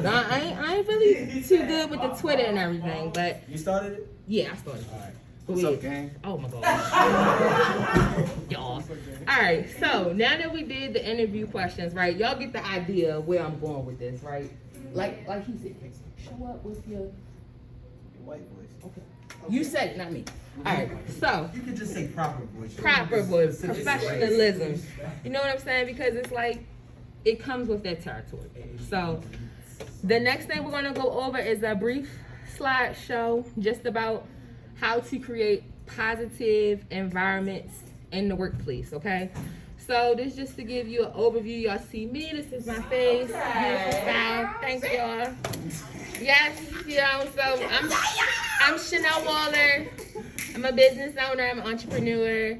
No, I ain't really too good with the Twitter and everything, but You started it? yeah, I started. All right. What's up, gang? Oh my gosh. Y'all. Alright, so now that we did the interview questions, right, y'all get the idea of where I'm going with this, right? Like he said, show up with your White voice. okay. You said it, not me. Alright, so You can just say proper voice. proper voice, professionalism. You know what I'm saying? Because it's like it comes with that territory. So the next thing we're gonna go over is a brief slideshow just about how to create positive environments in the workplace, okay? So this just to give you an overview. Y'all see me, this is my face, beautiful style. Thanks y'all. Yes, you know, so I'm Chanel Waller. I'm a business owner, I'm an entrepreneur.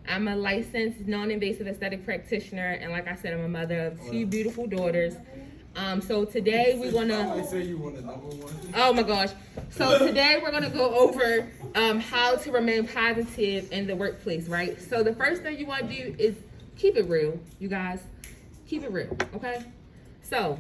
I'm a licensed non-invasive aesthetic practitioner, and like I said, I'm a mother of 2 beautiful daughters. So today we're gonna. Oh my gosh! So today we're gonna go over how to remain positive in the workplace, right? So the first thing you want to do is keep it real, you guys. Keep it real, okay? So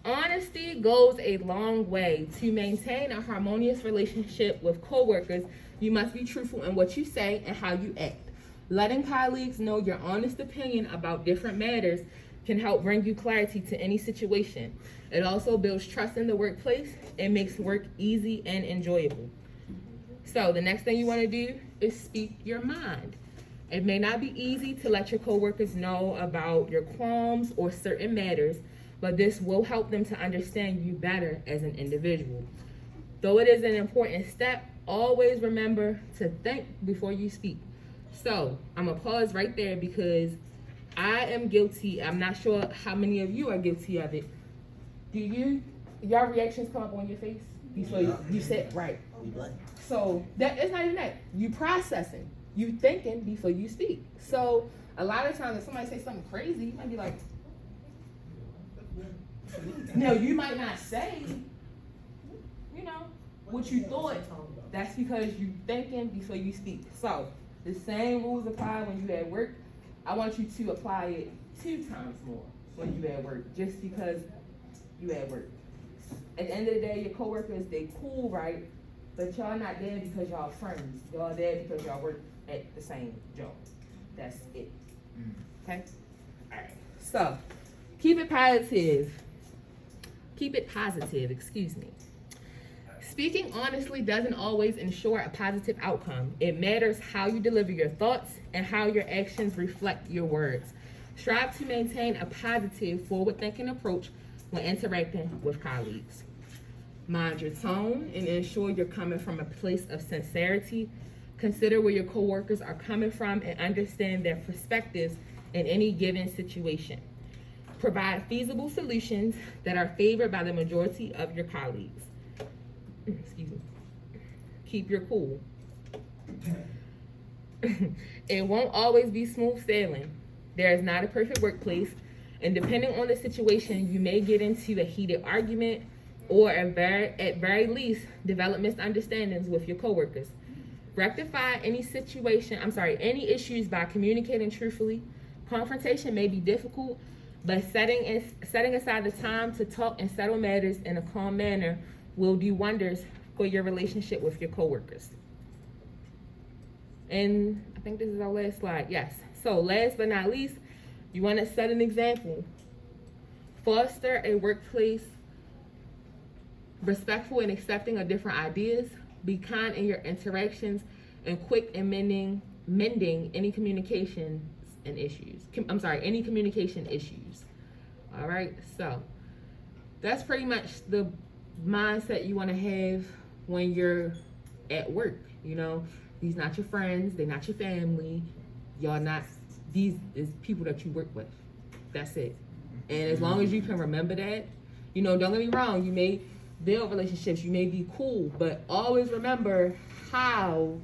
honesty goes a long way. To maintain a harmonious relationship with coworkers, you must be truthful in what you say and how you act. Letting colleagues know your honest opinion about different matters can help bring you clarity to any situation. It also builds trust in the workplace and makes work easy and enjoyable. So the next thing you want to do is speak your mind. It may not be easy to let your coworkers know about your qualms or certain matters, but this will help them to understand you better as an individual. Though it is an important step, always remember to think before you speak. So I'm gonna pause right there because I am guilty. I'm not sure how many of you are guilty of it. Do your reactions come up on your face before you said right? So that it's not even that. You processing, you thinking before you speak. So a lot of times if somebody say something crazy, you might be like, no, you might not say, you know, what you thought. That's because you thinking before you speak. So the same rules apply when you at work. I want you to apply it 2 times more when you at work, just because you at work. At the end of the day, your coworkers, they cool, right? But y'all not there because y'all friends. Y'all there because y'all work at the same job. That's it. Okay? All right. So, keep it positive. Keep it positive, excuse me. Speaking honestly doesn't always ensure a positive outcome. It matters how you deliver your thoughts and how your actions reflect your words. Strive to maintain a positive, forward-thinking approach when interacting with colleagues. Mind your tone and ensure you're coming from a place of sincerity. Consider where your coworkers are coming from and understand their perspectives in any given situation. Provide feasible solutions that are favored by the majority of your colleagues. Excuse me. Keep your cool. It won't always be smooth sailing. There is not a perfect workplace, and depending on the situation, you may get into a heated argument or at very least develop misunderstandings with your coworkers. Rectify any issues by communicating truthfully. Confrontation may be difficult, but setting aside the time to talk and settle matters in a calm manner will do wonders for your relationship with your coworkers. And I think this is our last slide. Yes. So last but not least, you want to set an example. Foster a workplace respectful and accepting of different ideas. Be kind in your interactions and quick in mending any communication issues. All right. So that's pretty much the mindset you want to have when you're at work. You know, these not your friends, they're not your family, y'all not, these is people that you work with. That's it. And as long as you can remember that, you know, don't get me wrong, you may build relationships, you may be cool, but always remember how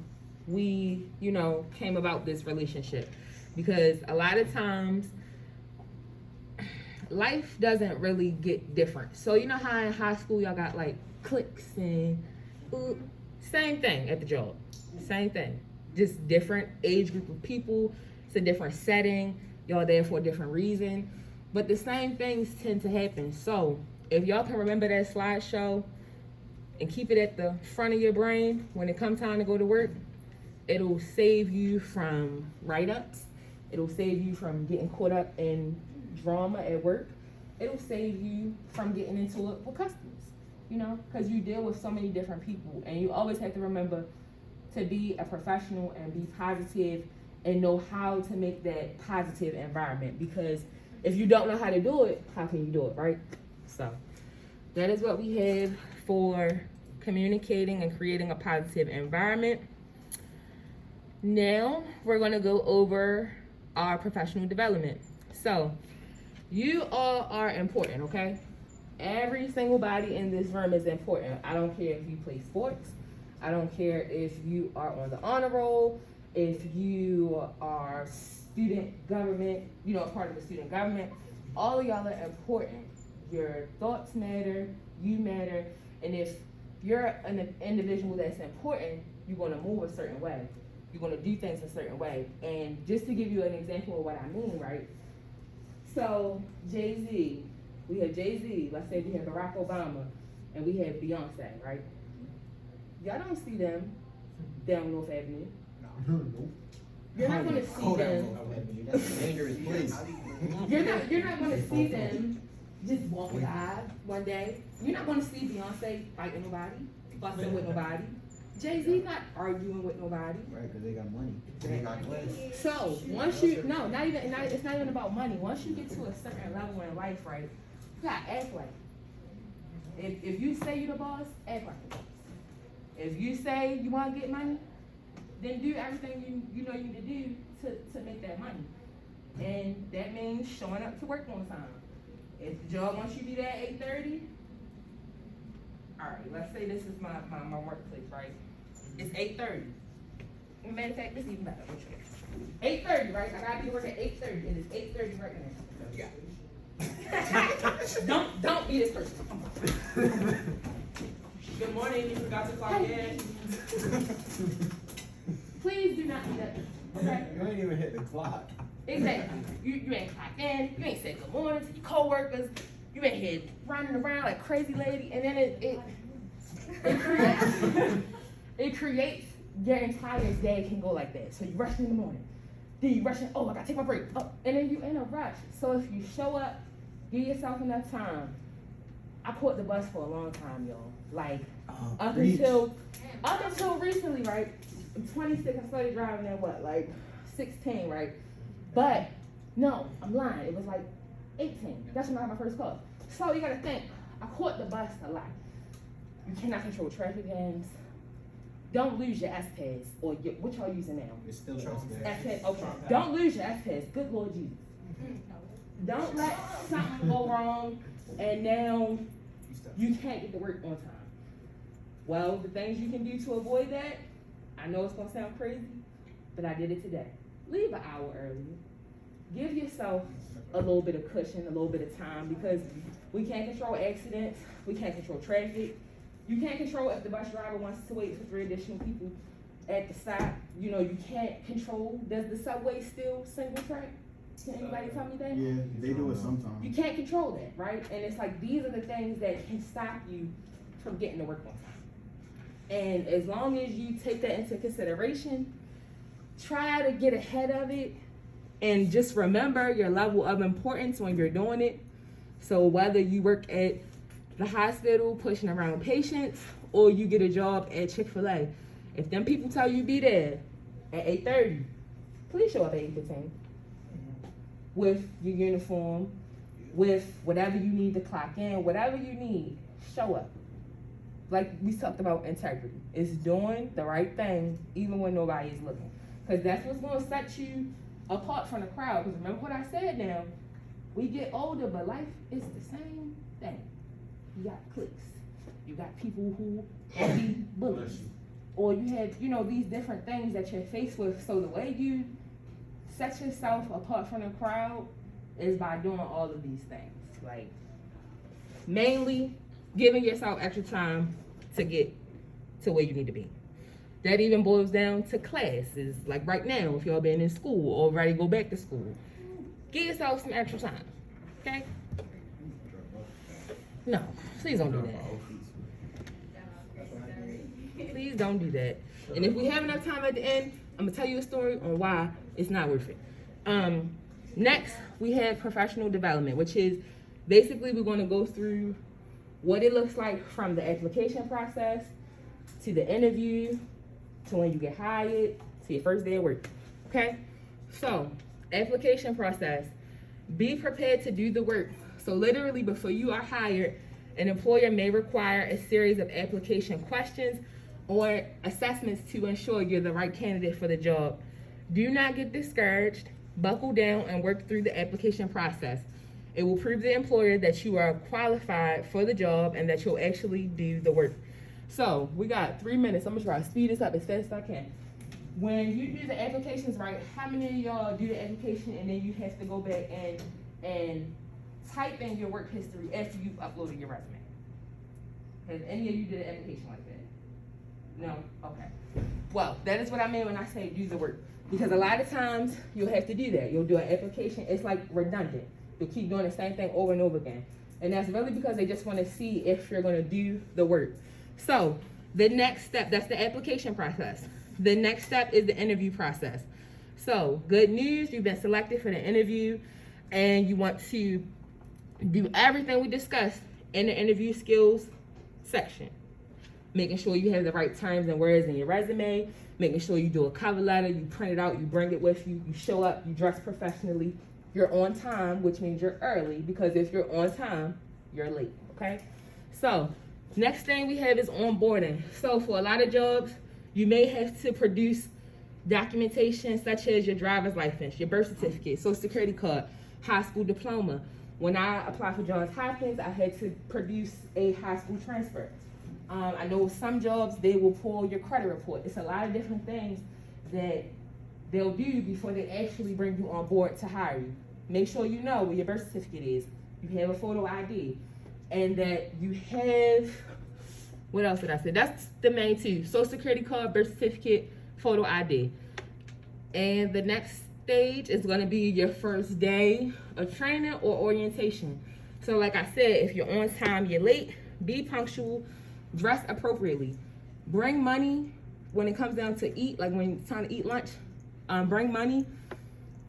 we, you know, came about this relationship. Because a lot of times life doesn't really get different. So you know how in high school y'all got like cliques and same thing at the job. Same thing. Just different age group of people. It's a different setting. Y'all there for a different reason. But the same things tend to happen. So If y'all can remember that slideshow and keep it at the front of your brain when it comes time to go to work, it'll save you from write-ups. It'll save you from getting caught up in drama at work. It'll save you from getting into it with customers, you know, because you deal with so many different people, and you always have to remember to be a professional and be positive and know how to make that positive environment, because if you don't know how to do it, how can you do it, right? So that is what we have for communicating and creating a positive environment. Now we're going to go over our professional development. So you all are important, okay? Every single body in this room is important. I don't care if you play sports. I don't care if you are on the honor roll, if you are student government, you know, part of the student government. All of y'all are important. Your thoughts matter, you matter, and if you're an individual that's important, you're going to move a certain way. You're going to do things a certain way. And just to give you an example of what I mean, right? So Jay-Z, we have Jay-Z, let's say we have Barack Obama, and we have Beyonce, right? Y'all don't see them down North Avenue. No. You're not going to see them. That's a dangerous place. You're not going to see them just walking by one day. You're not going to see Beyonce fighting nobody, fussing with nobody. Jay-Z not arguing with nobody. Right, because they got money. They got class. So once you, it's not even about money. Once you get to a certain level in life, right, you gotta act like it. If you say you're the boss, act like the boss. If you say you want to get money, then do everything you know you need to do to make that money. And that means showing up to work on time. If the job wants you to be there at 8:30, all right, let's say this is my workplace, right? It's 8:30. Matter of fact, this is even better. 8:30, right? I gotta be working at 8:30. It is 8:30 right now. Don't be this person. Good morning, you forgot to clock in. Please do not do that. Okay? You ain't even hit the clock. Exactly. You ain't clocked in. You ain't said good morning to your coworkers. You ain't here running around like a crazy lady, and then it creates your entire day can go like that. So you rush in the morning, then you rush in. Oh, I gotta take my break. Oh, and then you in a rush. So if you show up, give yourself enough time. I caught the bus for a long time, y'all. Like up until recently, right? I'm 26. I started driving at what, like 16, right? But no, I'm lying. It was like 18. That's when I got my first car. So you gotta think, I caught the bus a lot. You cannot control traffic jams. Don't lose your S-Pass or what y'all using now? It's still S-Pass, okay. Don't lose your S-Pass. Good Lord Jesus. Don't let something go wrong and now you can't get to work on time. Well, the things you can do to avoid that, I know it's gonna sound crazy, but I did it today. Leave an hour early. Give yourself a little bit of cushion, a little bit of time, because we can't control accidents, we can't control traffic. You can't control if the bus driver wants to wait for 3 additional people at the stop. You know, you can't control, does the subway still single track? Can anybody tell me that? Yeah, they do it sometimes. You can't control that, right? And it's like, these are the things that can stop you from getting to work on time. And as long as you take that into consideration, try to get ahead of it and just remember your level of importance when you're doing it. So whether you work at the hospital pushing around patients or you get a job at Chick-fil-A, if them people tell you be there at 8:30, please show up at 8:15 with your uniform, with whatever you need to clock in, whatever you need, show up. Like we talked about integrity. It's doing the right thing even when nobody is looking. Because that's what's going to set you apart from the crowd. Because remember what I said now, we get older, but life is the same thing. You got cliques. You got people who be bullies. Or you have, you know, these different things that you're faced with. So the way you set yourself apart from the crowd is by doing all of these things. Like, mainly giving yourself extra time to get to where you need to be. That even boils down to classes. Like right now, if y'all been in school or ready to go back to school, give yourself some extra time, okay? No, please don't do that. Please don't do that. And if we have enough time at the end, I'm gonna tell you a story on why it's not worth it. Next, we have professional development, which is basically we're gonna go through what it looks like from the application process to the interview to when you get hired to your first day of work. Okay? So, application process. Be prepared to do the work. So literally before you are hired, an employer may require a series of application questions or assessments to ensure you're the right candidate for the job. Do not get discouraged. Buckle down and work through the application process. It will prove to the employer that you are qualified for the job and that you'll actually do the work. So we got 3 minutes. I'm gonna try to speed this up as fast as I can. When you do the applications right, how many of y'all do the application and then you have to go back and type in your work history after you've uploaded your resume? Has any of you did an application like that? No? Okay. Well, that is what I mean when I say do the work. Because a lot of times you'll have to do that. You'll do an application, it's like redundant. You'll keep doing the same thing over and over again. And that's really because they just want to see if you're going to do the work. So the next step, that's the application process. The next step is the interview process. So good news, you've been selected for the interview and you want to do everything we discussed in the interview skills section. Making sure you have the right terms and words in your resume, making sure you do a cover letter, you print it out, you bring it with you, you show up, you dress professionally, you're on time, which means you're early, because if you're on time, you're late, okay? So, next thing we have is onboarding. So for a lot of jobs, you may have to produce documentation such as your driver's license, your birth certificate, social security card, high school diploma. When I applied for Johns Hopkins, I had to produce a high school transfer. I know some jobs, they will pull your credit report. It's a lot of different things that they'll do before they actually bring you on board to hire you. Make sure you know where your birth certificate is. You have a photo ID. And that you have, what else did I say? That's the main two. Social security card, birth certificate, photo ID. And the next stage is gonna be your first day of training or orientation. So like I said, if you're on time, you're late, be punctual, dress appropriately. Bring money when it comes down to eat, like when it's time to eat lunch, bring money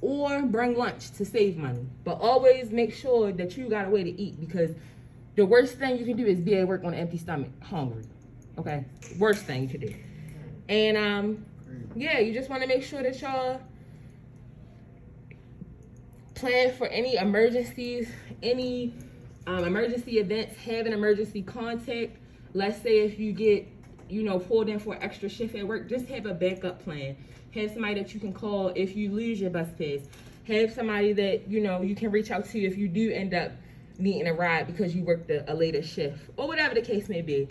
or bring lunch to save money. But always make sure that you got a way to eat, because the worst thing you can do is be at work on an empty stomach, hungry, okay? Worst thing you can do. And yeah, you just wanna make sure that y'all plan for any emergencies, any emergency events, have an emergency contact. Let's say if you get, pulled in for an extra shift at work, just have a backup plan. Have somebody that you can call if you lose your bus pass. Have somebody that, you can reach out to if you do end up needing a ride because you worked a later shift, or whatever the case may be.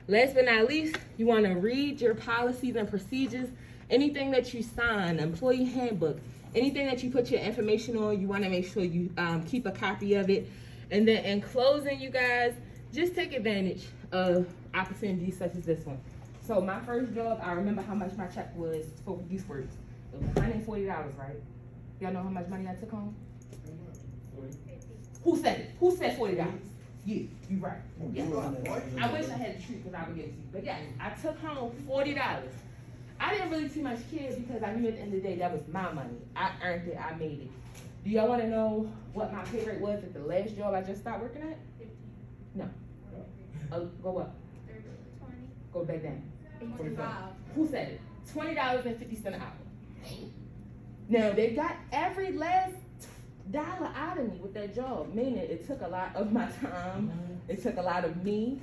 Last but not least, you want to read your policies and procedures. Anything that you sign, employee handbook, anything that you put your information on, you want to make sure you keep a copy of it. And then in closing, you guys, just take advantage of opportunities such as this one. So my first job, I remember how much my check was for youth works. It was $140, right? Y'all know how much money I took home? 40. Who said it? Who said $40? You right. Yeah. I wish I had the truth because I would give it to you. But yeah, I took home $40. I didn't really too much care because I knew at the end of the day that was my money. I earned it, I made it. Do y'all want to know what my pay rate was at the last job I just started working at? No. Go up. 20. Go back down. 25. Who said it? $20.50 an hour. Now they got every last dollar out of me with that job, meaning it took a lot of my time. It took a lot of me.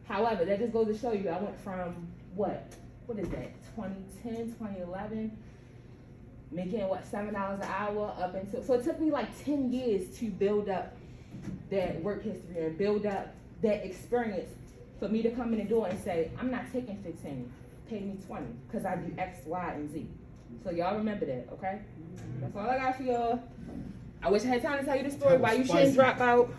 However, that just goes to show you I went from what is that? 2010, 2011, making $7 an hour up until, so it took me like 10 years to build up that work history and build up that experience for me to come in the door and say, I'm not taking 15, pay me 20, because I do X, Y, and Z. So y'all remember that, okay? That's all I got for y'all. I wish I had time to tell you the story why you shouldn't drop out.